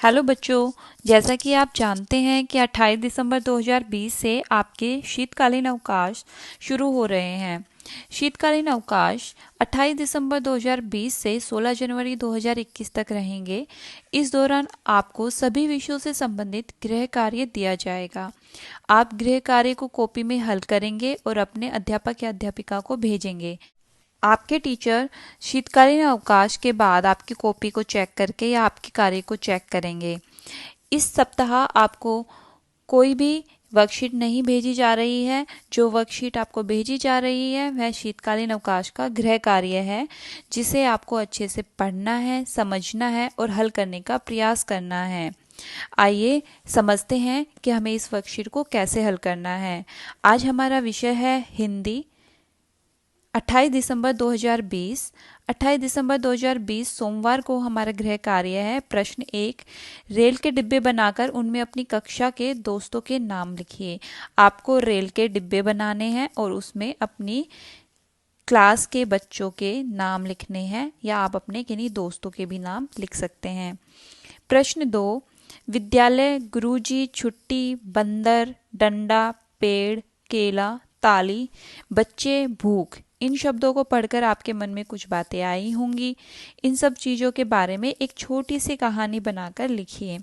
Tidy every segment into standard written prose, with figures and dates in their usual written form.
Hello बच्चों, जैसा कि आप जानते हैं कि 28 दिसंबर 2020 से आपके शीतकालीन अवकाश शुरू हो रहे हैं। शीतकालीन अवकाश 28 दिसंबर 2020 से 16 जनवरी 2021 तक रहेंगे। इस दौरान आपको सभी विषयों से संबंधित गृह कार्य दिया जाएगा। आप गृह कार्य को कॉपी में हल करेंगे और अपने अध्यापक या अध्यापिका को भेजेंगे। आपके टीचर शीतकालीन अवकाश के बाद आपकी कॉपी को चेक करके या आपके कार्य को चेक करेंगे। इस सप्ताह आपको कोई भी वर्कशीट नहीं भेजी जा रही है। जो वर्कशीट आपको भेजी जा रही है वह शीतकालीन अवकाश का गृह कार्य है, जिसे आपको अच्छे से पढ़ना है, समझना है और हल करने का प्रयास करना है। आइए समझते हैं कि हमें इस वर्कशीट को कैसे हल करना है। आज हमारा विषय है हिंदी। 28 दिसंबर 2020 28 दिसंबर 2020 सोमवार को हमारा गृह कार्य है। प्रश्न 1, रेल के डिब्बे बनाकर उनमें अपनी कक्षा के दोस्तों के नाम लिखिए। आपको रेल के डिब्बे बनाने हैं और उसमें अपनी क्लास के बच्चों के नाम लिखने हैं, या आप अपने किन्हीं दोस्तों के भी नाम लिख सकते हैं। प्रश्न 2, विद्यालय, गुरुजी, छुट्टी, बंदर, डंडा, पेड़, केला, ताली, बच्चे, भूख। इन शब्दों को पढ़कर आपके मन में कुछ बातें आई होंगी। इन सब चीज़ों के बारे में एक छोटी सी कहानी बनाकर लिखिए।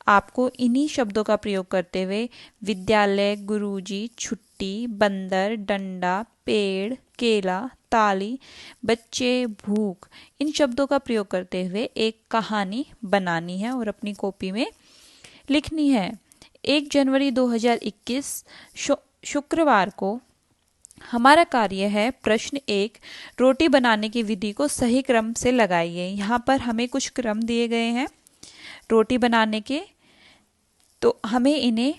आपको इन्हीं शब्दों का प्रयोग करते हुए विद्यालय, गुरुजी, छुट्टी, बंदर, डंडा, पेड़, केला, ताली, बच्चे, भूख, इन शब्दों का प्रयोग करते हुए एक कहानी बनानी है और अपनी कॉपी में लिखनी है। 1 जनवरी 2021 शुक्रवार को हमारा कार्य है। प्रश्न 1, रोटी बनाने की विधि को सही क्रम से लगाइए। यहाँ पर हमें कुछ क्रम दिए गए हैं रोटी बनाने के, तो हमें इन्हें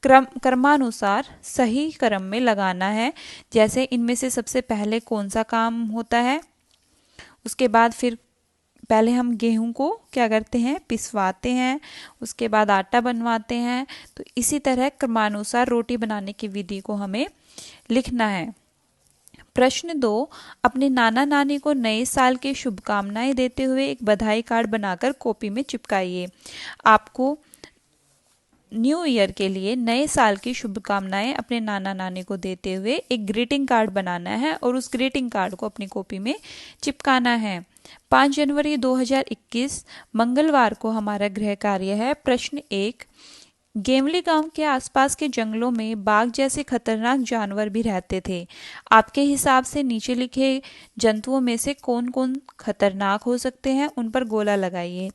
क्रमानुसार सही क्रम में लगाना है। जैसे इनमें से सबसे पहले कौन सा काम होता है, उसके बाद फिर पहले हम गेहूं को क्या करते हैं, पिसवाते हैं, उसके बाद आटा बनवाते हैं। तो इसी तरह क्रमानुसार रोटी बनाने की विधि को हमें लिखना है। प्रश्न 2, अपने नाना नानी को नए साल की शुभकामनाएं देते हुए एक बधाई कार्ड बनाकर कॉपी में चिपकाइए। आपको न्यू ईयर के लिए, नए साल की शुभकामनाएं अपने नाना नानी को देते हुए एक ग्रीटिंग कार्ड बनाना है और उस ग्रीटिंग कार्ड को अपनी कॉपी में चिपकाना है। 5 जनवरी 2021 मंगलवार को हमारा गृह कार्य है। प्रश्न 1, गेमली गांव के आसपास के जंगलों में बाघ जैसे खतरनाक जानवर भी रहते थे। आपके हिसाब से नीचे लिखे जंतुओं में से कौन कौन खतरनाक हो सकते हैं, उन पर गोला लगाइए।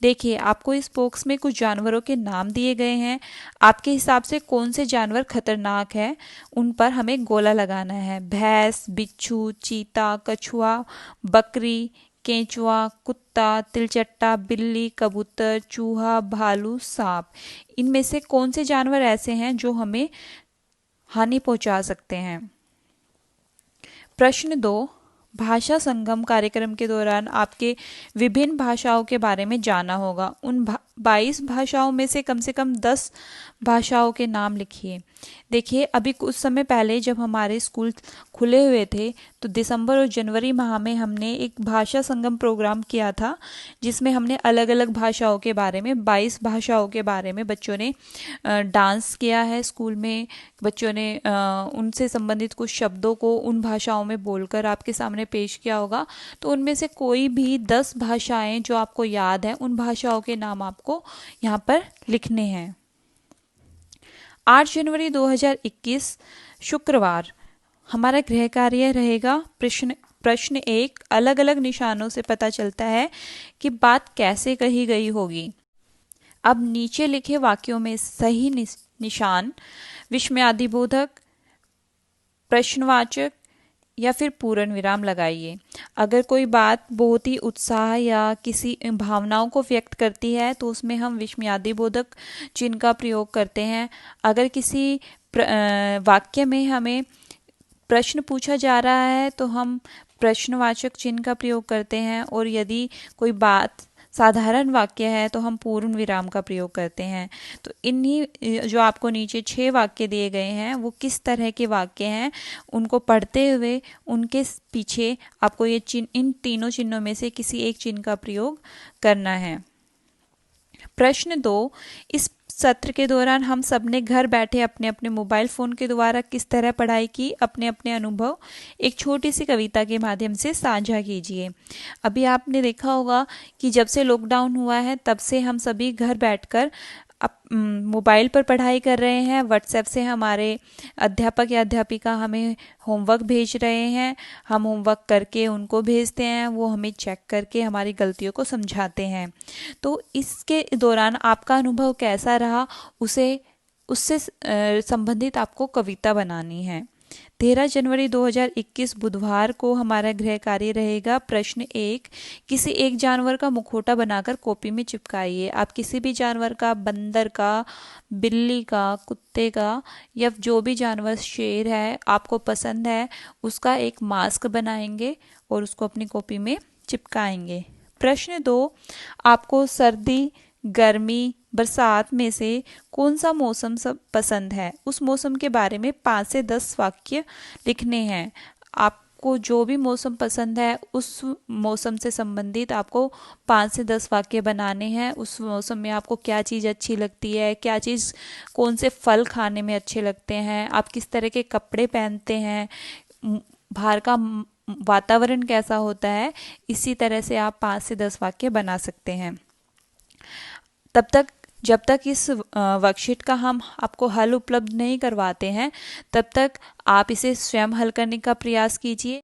देखिए, आपको इस बॉक्स में कुछ जानवरों के नाम दिए गए हैं। आपके हिसाब से कौन से जानवर खतरनाक है, उन पर हमें गोला लगाना है। भैंस, बिच्छू, चीता, कछुआ, बकरी, केंचुआ, कुत्ता, तिलचट्टा, बिल्ली, कबूतर, चूहा, भालू, सांप। इनमें से कौन से जानवर ऐसे हैं जो हमें हानि पहुंचा सकते हैं। प्रश्न 2, भाषा संगम कार्यक्रम के दौरान आपके विभिन्न भाषाओं के बारे में जाना होगा। उन 22 भाषाओं में से कम 10 भाषाओं के नाम लिखिए। देखिए, अभी कुछ समय पहले जब हमारे स्कूल खुले हुए थे तो दिसंबर और जनवरी माह में हमने एक भाषा संगम प्रोग्राम किया था, जिसमें हमने अलग अलग भाषाओं के बारे में 22 भाषाओं के बारे में बच्चों ने डांस किया है। स्कूल में बच्चों ने उनसे संबंधित कुछ शब्दों को उन भाषाओं में बोलकर आपके सामने पेश किया होगा। तो उनमें से कोई भी 10 भाषाएं जो आपको याद है, उन भाषाओं के नाम आपको यहाँ पर लिखने हैं। 8 जनवरी 2021 शुक्रवार हमारा गृह कार्य रहेगा। प्रश्न 1, अलग अलग निशानों से पता चलता है कि बात कैसे कही गई होगी। अब नीचे लिखे वाक्यों में सही निशान विस्मयादिबोधक, प्रश्नवाचक या फिर पूर्ण विराम लगाइए। अगर कोई बात बहुत ही उत्साह या किसी भावनाओं को व्यक्त करती है तो उसमें हम विस्मयादिबोधक चिन्ह का प्रयोग करते हैं। अगर किसी वाक्य में हमें प्रश्न पूछा जा रहा है तो हम प्रश्नवाचक चिन्ह का प्रयोग करते हैं, और यदि कोई बात साधारण वाक्य है तो हम पूर्ण विराम का प्रयोग करते हैं। तो इन्हीं जो आपको नीचे 6 वाक्य दिए गए हैं वो किस तरह के वाक्य हैं, उनको पढ़ते हुए उनके पीछे आपको ये चिन्ह, इन तीनों चिन्हों में से किसी एक चिन्ह का प्रयोग करना है। प्रश्न 2, इस सत्र के दौरान हम सबने घर बैठे अपने अपने मोबाइल फ़ोन के द्वारा किस तरह पढ़ाई की, अपने अपने अनुभव एक छोटी सी कविता के माध्यम से साझा कीजिए। अभी आपने देखा होगा कि जब से लॉकडाउन हुआ है तब से हम सभी घर बैठकर मोबाइल पर पढ़ाई कर रहे हैं। व्हाट्सएप से हमारे अध्यापक या अध्यापिका हमें होमवर्क भेज रहे हैं, हम होमवर्क करके उनको भेजते हैं, वो हमें चेक करके हमारी गलतियों को समझाते हैं। तो इसके दौरान आपका अनुभव कैसा रहा, उससे संबंधित आपको कविता बनानी है। 13 जनवरी 2021 बुधवार को हमारा गृह कार्य रहेगा। प्रश्न 1, किसी एक जानवर का मुखौटा बनाकर कॉपी में चिपकाइए। आप किसी भी जानवर का, बंदर का, बिल्ली का, कुत्ते का या जो भी जानवर, शेर है आपको पसंद है, उसका एक मास्क बनाएंगे और उसको अपनी कॉपी में चिपकाएंगे। प्रश्न 2, आपको सर्दी, गर्मी, बरसात में से कौन सा मौसम सब पसंद है? उस मौसम के बारे में 5 से 10 वाक्य लिखने हैं। आपको जो भी मौसम पसंद है उस मौसम से संबंधित आपको 5 से 10 वाक्य बनाने हैं। उस मौसम में आपको क्या चीज़ अच्छी लगती है, क्या चीज़, कौन से फल खाने में अच्छे लगते हैं, आप किस तरह के कपड़े पहनते हैं, बाहर का वातावरण कैसा होता है। इसी तरह से आप 5 से 10 वाक्य बना सकते हैं। जब तक इस वर्कशीट का हम आपको हल उपलब्ध नहीं करवाते हैं, तब तक आप इसे स्वयं हल करने का प्रयास कीजिए।